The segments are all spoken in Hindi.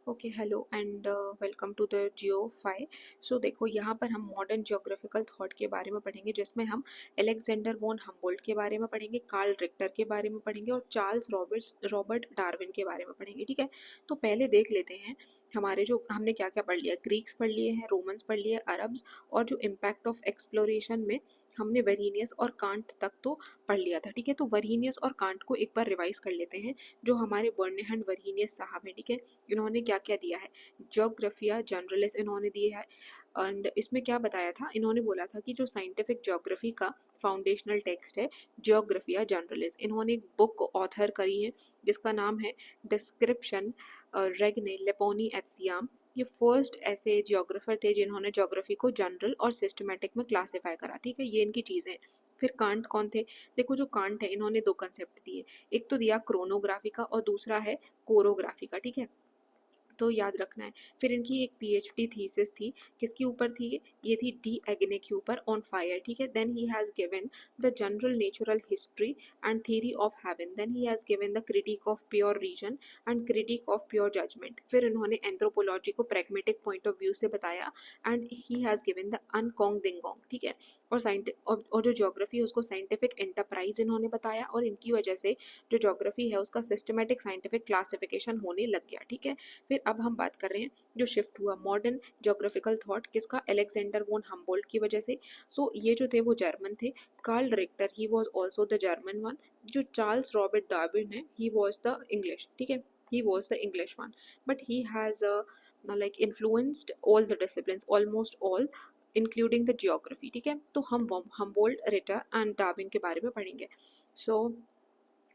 Okay hello and welcome to the Jio 5। So देखो यहाँ पर हम मॉडर्न ज्योग्राफिकल थॉट के बारे में पढ़ेंगे, जिसमें हम एलेक्जेंडर वॉन हम्बोल्ट के बारे में पढ़ेंगे, कार्ल रिक्टर के बारे में पढ़ेंगे और चार्ल्स रॉबर्ट डार्विन के बारे में पढ़ेंगे। ठीक है, तो पहले देख लेते हैं हमारे जो हमने क्या क्या पढ़ लिया। ग्रीक्स पढ़ लिए हैं, रोमन्स पढ़ लिए, अरब्स, और जो इम्पैक्ट ऑफ एक्सप्लोरेशन में हमने वेरिनियस और कांट तक तो पढ़ लिया था। ठीक है, तो वेरिनियस और कांट को एक बार रिवाइज कर लेते हैं। जो हमारे बर्नहैंड वेरिनियस साहब हैं, ठीक है, इन्होंने क्या क्या दिया है। ज्योग्राफिया जनरलिस इन्होंने दिए है। एंड इसमें क्या बताया था, इन्होंने बोला था कि जो साइंटिफिक ज्योग्राफी का फाउंडेशनल टेक्स्ट है ज्योग्राफिया जनरलिस, इन्होंने एक बुक ऑथर करी है जिसका नाम है डिस्क्रिप्शन रेगने लेपोनी एट सियाम। ये फर्स्ट ऐसे जियोग्राफर थे जिन्होंने ज्योग्राफी को जनरल और सिस्टमेटिक में क्लासिफाई करा। ठीक है, ये इनकी चीज़ें। फिर कांट कौन थे? देखो, जो कांट है इन्होंने दो कंसेप्ट दिए, एक तो दिया क्रोनोग्राफी का और दूसरा है कोरोग्राफी का। ठीक है, तो याद रखना है। फिर इनकी एक पीएचडी थीसिस थी, किसके ऊपर थी ये थी डी एग्ने के ऊपर, ऑन फायर। ठीक है, then he has given the general natural history and theory of heaven, then he has given the critique of pure reason and critique of pure judgment. फिर इन्होंने एंथ्रोपोलॉजी को प्रैग्मेटिक पॉइंट ऑफ व्यू से बताया and he has given the अनकोंग दिंगोंग। ठीक है, और जो ज्योग्राफी है उसको साइंटिफिक एंटरप्राइज इन्होंने बताया, और इनकी वजह से जो ज्योग्राफी है उसका सिस्टमेटिक साइंटिफिक क्लासिफिकेशन होने लग गया। ठीक है, फिर अब हम बात कर रहे हैं जो शिफ्ट हुआ मॉडर्न ज्योग्राफिकल थॉट किसका, एलेक्जेंडर वोन हम्बोल्ट की वजह से। सो ये जो थे वो जर्मन थे। Carl Ritter he was also the German one. जो चार्ल्स रॉबर्ट डार्विन है ही वाज द इंग्लिश। ठीक है, he was the English one, but he has like influenced all the disciplines, almost all, including the geography. ठीक है, तो हम हम्बोल्ट, रिटर एंड डार्विन के बारे में पढ़ेंगे। So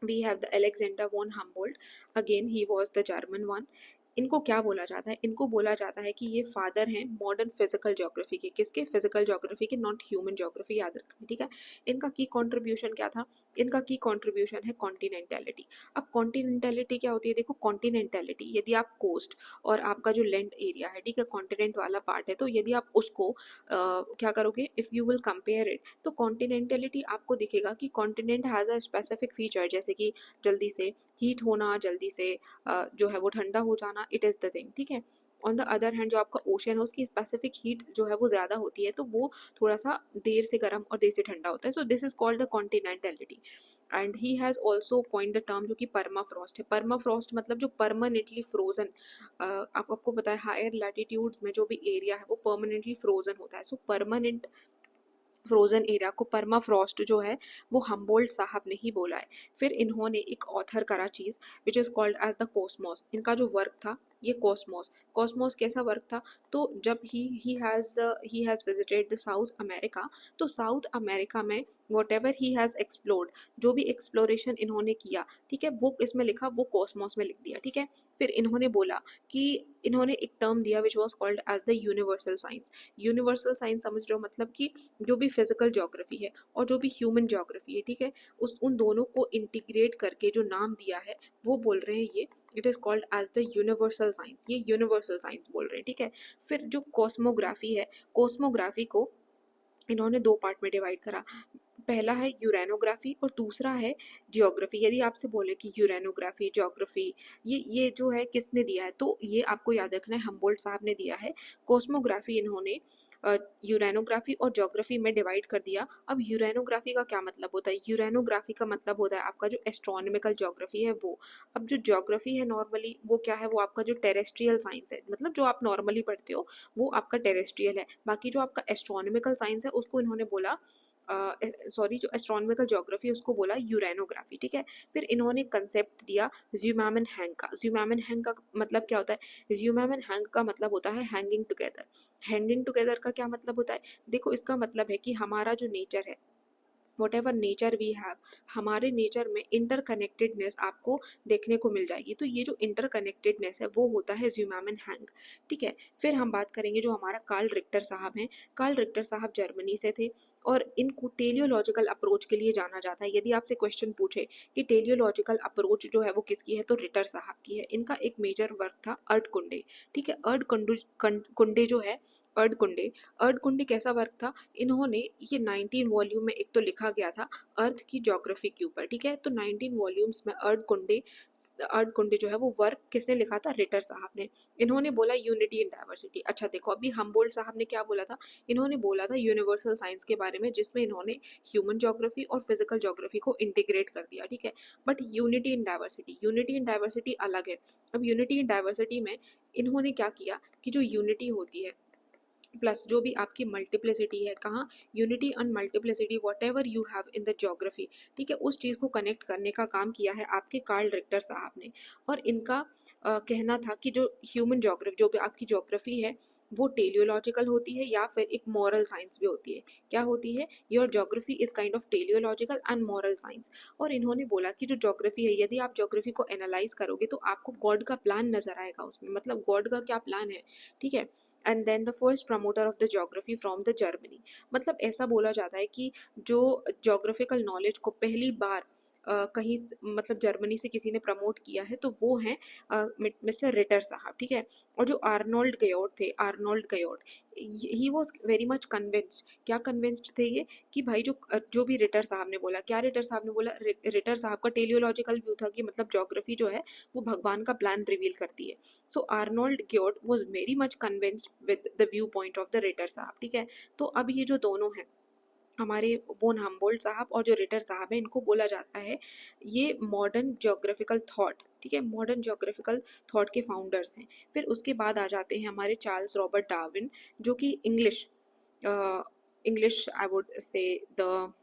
we have the Alexander von Humboldt. Again, he was the German one. इनको क्या बोला जाता है? इनको बोला जाता है कि ये फादर हैं मॉडर्न फिजिकल ज्योग्राफी के। किसके? फिजिकल ज्योग्राफी के, नॉट ह्यूमन ज्योग्राफी, याद रखना। ठीक है, इनका की कंट्रीब्यूशन क्या था? इनका की कंट्रीब्यूशन है कॉन्टिनेंटैलिटी। अब कॉन्टिनेंटैलिटी क्या होती है? देखो, कॉन्टिनेंटैलिटी, यदि आप कोस्ट और आपका जो लैंड एरिया है, ठीक है, कॉन्टिनेंट वाला पार्ट है, तो यदि आप उसको क्या करोगे, if you will compare it, तो कॉन्टिनेंटैलिटी आपको दिखेगा कि continent has a specific feature, जैसे कि जल्दी से हीट होना, जल्दी से जो है वो ठंडा हो जाना, इट इज़ द थिंग। ठीक है, ऑन द अदर हैंड जो आपका ओशन है उसकी स्पेसिफिक हीट जो है वो ज़्यादा होती है, तो वो थोड़ा सा देर से गर्म और देर से ठंडा होता है। So this is called the continentality. And he has also coined the term जो कि परमाफ्रॉस्ट है। परमाफ्रॉस्ट मतलब जो परमानेंटली फ्रोजन, आपको पता है हायर लैटिट्यूड्स में जो भी एरिया है वो परमानेंटली फ्रोजन होता है। सो परमानेंट फ्रोजन एरिया को परमाफ्रॉस्ट जो है वो हम्बोल्ट साहब ने ही बोला है। फिर इन्होंने एक ऑथर करा चीज़ which is called as the Cosmos. इनका जो वर्क था ये कॉस्मोस। कॉस्मोस कैसा वर्क था? तो जब he has visited the south America, तो साउथ अमेरिका में what ever he has explored, जो भी एक्सप्लोरेशन इन्होंने किया, ठीक है, वो इसमें लिखा, वो कॉस्मोस में लिख दिया। ठीक है, फिर इन्होंने बोला कि इन्होंने एक टर्म दिया which was called as the universal science. Universal science समझ रहे हो, मतलब कि जो भी फिजिकल ज्योग्राफी है और जो भी ह्यूमन ज्योग्राफी है, ठीक है, उन दोनों को इंटीग्रेट करके जो नाम दिया है वो बोल रहे हैं ये, it is called as the universal science. ये यूनिवर्सल साइंस बोल रहे हैं। ठीक है, फिर जो कॉस्मोग्राफी है, कॉस्मोग्राफी को इन्होंने दो पार्ट में डिवाइड करा। पहला है यूरेनोग्राफी और दूसरा है जियोग्राफी। यदि आपसे बोले कि यूरेनोग्राफी, जियोग्राफी, ये जो है किसने दिया है, तो ये आपको याद रखना है हम्बोल्ट साहब ने दिया है। कॉस्मोग्राफी इन्होंने यूरेनोग्राफी और ज्योग्राफी में डिवाइड कर दिया। अब यूरेनोग्राफी का क्या मतलब होता है? यूरेनोग्राफी का मतलब होता है आपका जो एस्ट्रोनॉमिकल ज्योग्राफी है वो। अब जो ज्योग्राफी है नॉर्मली वो क्या है, वो आपका जो टेरेस्ट्रियल साइंस है, मतलब जो आप नॉर्मली पढ़ते हो वो आपका टेरेस्ट्रियल है। बाकी जो आपका एस्ट्रोनॉमिकल साइंस है उसको इन्होंने बोला, सॉरी, जो एस्ट्रोनॉमिकल ज्योग्राफी उसको बोला यूरेनोग्राफी। ठीक है, फिर इन्होंने कंसेप्ट दिया ज़्यूमैमन हैंग का। ज़्यूमैमन हैंग का मतलब क्या होता है? ज़्यूमैमन हैंग का मतलब होता है हैंगिंग टुगेदर। हैंगिंग टुगेदर का क्या मतलब होता है? देखो, इसका मतलब है कि हमारा जो नेचर है, whatever nature we have, हमारे नेचर में इंटरकनेक्टेडनेस आपको देखने को मिल जाएगी। तो ये जो इंटरकनेक्टेडनेस है वो होता है ज़्यूमैमन हैंग। ठीक है, फिर हम बात करेंगे जो हमारा कार्ल रिक्टर साहब हैं। कार्ल रिक्टर साहब जर्मनी से थे। और इनको टेलियोलॉजिकल अप्रोच के लिए जाना जाता है। यदि आपसे क्वेश्चन पूछे कि टेलियोलॉजिकल अप्रोच जो है वो किसकी है, तो रिटर साहब की है। इनका एक मेजर वर्क था अर्ड कुंडे, ठीक है। अर्ड कुंडे जो है, अर्ड कुंडे कैसा वर्क था, इन्होंने ये 19 वॉल्यूम में एक तो लिखा गया था अर्थ की ज्योग्राफी के ऊपर, ठीक है। तो 19 वॉल्यूम्स में अर्ड कुंडे जो है वो वर्क किसने लिखा था, रिटर साहब ने। इन्होंने बोला यूनिटी इन डाइवर्सिटी। अच्छा देखो, अभी हमबोल्ट साहब ने क्या बोला था, इन्होंने बोला था यूनिवर्सल साइंस के बारे में, जिसमें इन्होंने ह्यूमन ज्योग्राफी और फिजिकल ज्योग्राफी को इंटीग्रेट कर दिया, ठीक है। बट यूनिटी इन डाइवर्सिटी अलग है। अब यूनिटी इन डाइवर्सिटी में इन्होंने क्या किया कि जो यूनिटी होती है प्लस जो भी आपकी मल्टीप्लिसिटी है, कहाँ, unity and multiplicity what ever you have in the geography, ठीक है, उस चीज़ को कनेक्ट करने का काम किया है आपके कार्ल रिक्टर साहब ने। और इनका कहना था कि जो ह्यूमन ज्योग्राफी, जो भी आपकी ज्योग्राफी है, वो टेलियोलॉजिकल होती है या फिर एक मॉरल साइंस भी होती है। क्या होती है, your geography is kind of teleological and moral science. और इन्होंने बोला कि जो ज्योग्राफी है, यदि आप ज्योग्राफी को एनालाइज करोगे तो आपको गॉड का प्लान नजर आएगा उसमें, मतलब गॉड का क्या प्लान है, ठीक है। And then the first promoter of the geography from the Germany. मतलब ऐसा बोला जाता है कि जो ज्योग्राफिकल नॉलेज को पहली बार मतलब जर्मनी से किसी ने प्रमोट किया है, तो वो हैं मिस्टर रिटर साहब, ठीक है। और जो Arnold Guyot, he was very much convinced. क्या कन्विंस्ड थे ये, कि भाई जो भी रिटर साहब ने बोला, क्या रिटर साहब ने बोला, रिटर साहब का टेलियोलॉजिकल व्यू था कि मतलब ज्योग्राफी जो है वो भगवान का प्लान रिवील करती है। So Arnold Guyot was very much convinced with the viewpoint of the Ritter साहब, ठीक है। तो अब ये जो दोनों हैं, हमारे वोन हमबोल्ट साहब और जो रिटर साहब हैं, इनको बोला जाता है ये मॉडर्न ज्योग्राफिकल थॉट, ठीक है, मॉडर्न ज्योग्राफिकल थॉट के फाउंडर्स हैं। फिर उसके बाद आ जाते हैं हमारे चार्ल्स रॉबर्ट डार्विन, जो कि English I would say the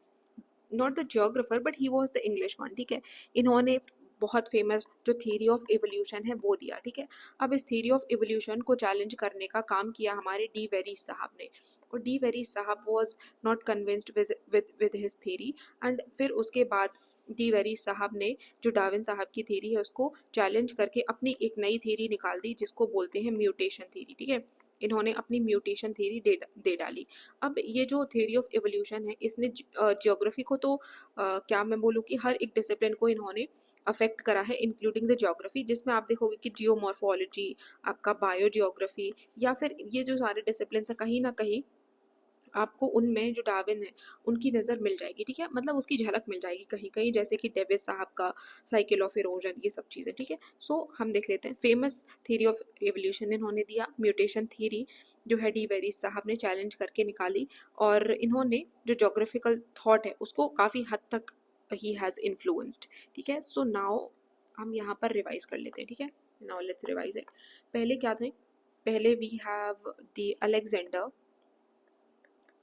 not the geographer but he was the English one, ठीक है। इन्होंने बहुत फेमस जो थ्योरी ऑफ एवोल्यूशन है वो दिया, ठीक है। अब इस थ्योरी ऑफ एवोल्यूशन को चैलेंज करने का काम किया हमारे डी वेरीज साहब ने, और डी वेरीज साहब was not convinced with his theory. And फिर उसके बाद डी वेरीज साहब ने जो डार्विन साहब की थ्योरी है उसको चैलेंज करके अपनी एक नई थ्योरी निकाल दी, जिसको बोलते हैं म्यूटेशन थ्योरी, ठीक है। इन्होंने अपनी म्यूटेशन थ्योरी दे डाली। अब ये जो थ्योरी ऑफ एवोल्यूशन है, इसने ज्योग्राफी को तो क्या मैं बोलूँ कि हर एक डिसिप्लिन को इन्होंने अफेक्ट करा है, इंक्लूडिंग द ज्योग्राफी, जिसमें आप देखोगे कि जियोमॉर्फोलॉजी, आपका बायो जियोग्राफी, या फिर ये जो सारे डिसिप्लिन है, कहीं ना कहीं आपको उनमें जो डार्विन है उनकी नज़र मिल जाएगी, ठीक है। मतलब उसकी झलक मिल जाएगी कहीं कहीं, जैसे कि डेविस साहब का साइकिल ऑफ इरोजन, ये सब चीज़ें, ठीक है। सो हम देख लेते हैं फेमस थ्योरी ऑफ एवोल्यूशन इन्होंने दिया, म्यूटेशन थ्योरी जो है डी वेरीज साहब ने चैलेंज करके निकाली। और इन्होंने जो जोग्राफिकल थॉट है उसको काफ़ी हद तक ही हैज़ इन्फ्लुएंस्ड, ठीक है। सो नाउ हम यहाँ पर रिवाइज कर लेते हैं, ठीक है। Now let's revise it. पहले क्या थे, पहले we have the Alexander,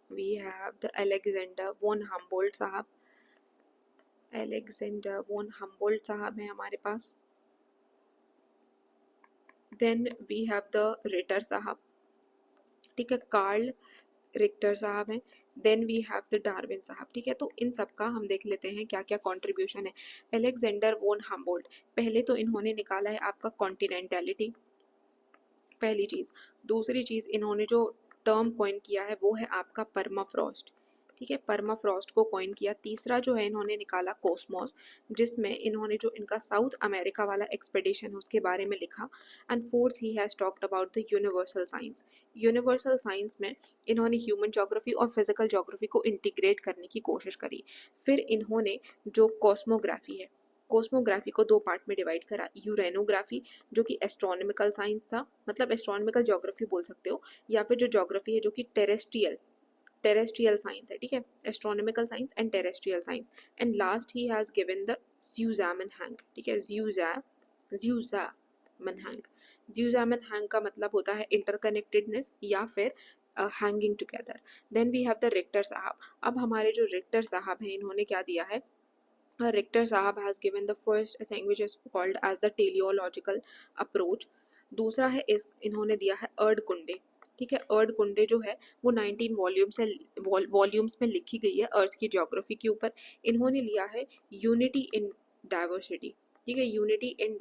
we have the Alexander von Humboldt साहब, Alexander von Humboldt साहब है हमारे पास। then we have the Ritter साहब, ठीक है, कार्ल रिक्टर साहब हैं। Then we have the Darwin साहब, ठीक है। तो इन सब का हम देख लेते हैं क्या क्या कंट्रीब्यूशन है। अलेक्जेंडर वोन हम्बोल्ट, पहले तो इन्होंने निकाला है आपका कॉन्टिनेंटैलिटी, पहली चीज़। दूसरी चीज़ इन्होंने जो टर्म कॉइन किया है वो है आपका परमाफ्रॉस्ट, ठीक है, परमाफ्रॉस्ट को कॉइन किया। तीसरा जो है इन्होंने निकाला कोस्मोस, जिसमें इन्होंने जो इनका साउथ अमेरिका वाला एक्सपेडिशन है उसके बारे में लिखा। And fourth he has talked about the universal science. Universal science में इन्होंने ह्यूमन ज्योग्राफी और फिजिकल ज्योग्राफी को इंटीग्रेट करने की कोशिश करी। फिर इन्होंने जो कॉस्मोग्राफी है, कॉस्मोग्राफी को दो पार्ट में डिवाइड करा, यूरेनोग्राफी जो कि एस्ट्रोनॉमिकल साइंस था, मतलब एस्ट्रोनॉमिकल ज्योग्राफी बोल सकते हो, या फिर जो ज्योग्राफी है जो कि टेरेस्ट्रियल साइंस है, ठीक है, astronomical science and terrestrial science. And last he has given the ज़्यूज़ामनहैंग, ठीक है, ज़्यूज़ामनहैंग का मतलब होता है इंटरकनेक्टेडनेस या फिर hanging together. Then we have the Ritter साहब। अब हमारे जो रिक्टर साहब हैं इन्होंने क्या दिया है, Richter Sahab has given the first thing which is called as the teleological approach। दूसरा है इस इन्होंने दिया है अर्ड कुंडे, ठीक है। अर्ड कुंडे जो है वो 19 वॉल्यूम्स में लिखी गई है अर्थ की ज्योग्राफी के ऊपर। इन्होंने लिया है यूनिटी इन डाइवर्सिटी, ठीक है, यूनिटी इन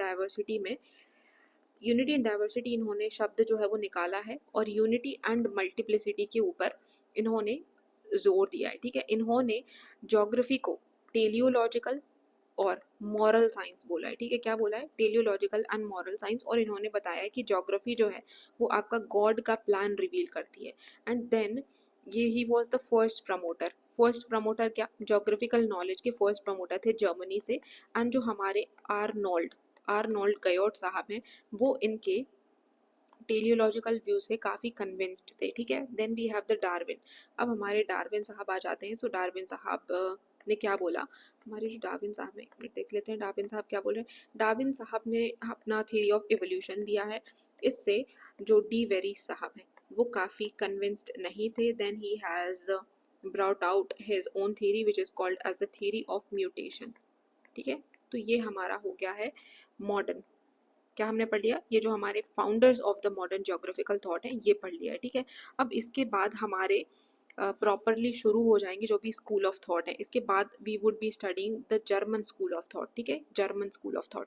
डाइवर्सिटी इन्होंने शब्द जो है वो निकाला है, और यूनिटी एंड मल्टीप्लिसिटी के ऊपर इन्होंने जोर दिया है, ठीक है। इन्होंने ज्योग्राफी को टेलियोलॉजिकल और मॉरल साइंस बोला है, ठीक है। क्या बोला है? Teleological and moral science. और इन्होंने बताया है कि ज्योग्राफी जो है वो आपका गॉड का प्लान रिवील करती है। एंड देन ये he was the first promoter. First promoter क्या? ज्योग्राफिकल नॉलेज के फर्स्ट प्रमोटर थे जर्मनी से। एंड जो हमारे आर्नोल्ड गयोट साहब हैं, वो इनके टेलियोलॉजिकल व्यू से काफ़ी कन्विंस्ड थे, ठीक है। Then we have the Darwin. अब हमारे डार्विन साहब आ जाते हैं। सो डार्विन साहब ने क्या बोला? हमारे जो डार्विन साहब हैं, एक मिनट देख लेते हैं डार्विन साहब क्या बोल रहे हैं। डार्विन साहब ने अपना थ्योरी ऑफ इवोल्यूशन दिया है। इससे जो डी वेरीज साहब हैं वो काफ़ी कन्विंस्ड नहीं थे। Then he has brought out his own theory which is called as the theory of mutation, ठीक है। तो ये हमारा हो गया है मॉडर्न। क्या हमने पढ़ लिया? ये जो हमारे founders of the modern geographical thought है ये पढ़ लिया है, ठीक है। अब इसके बाद हमारे प्रॉपरली शुरू हो जाएंगे जो भी स्कूल ऑफ थॉट है। इसके बाद we would be studying the German school of thought, ठीक है, जर्मन स्कूल ऑफ थॉट।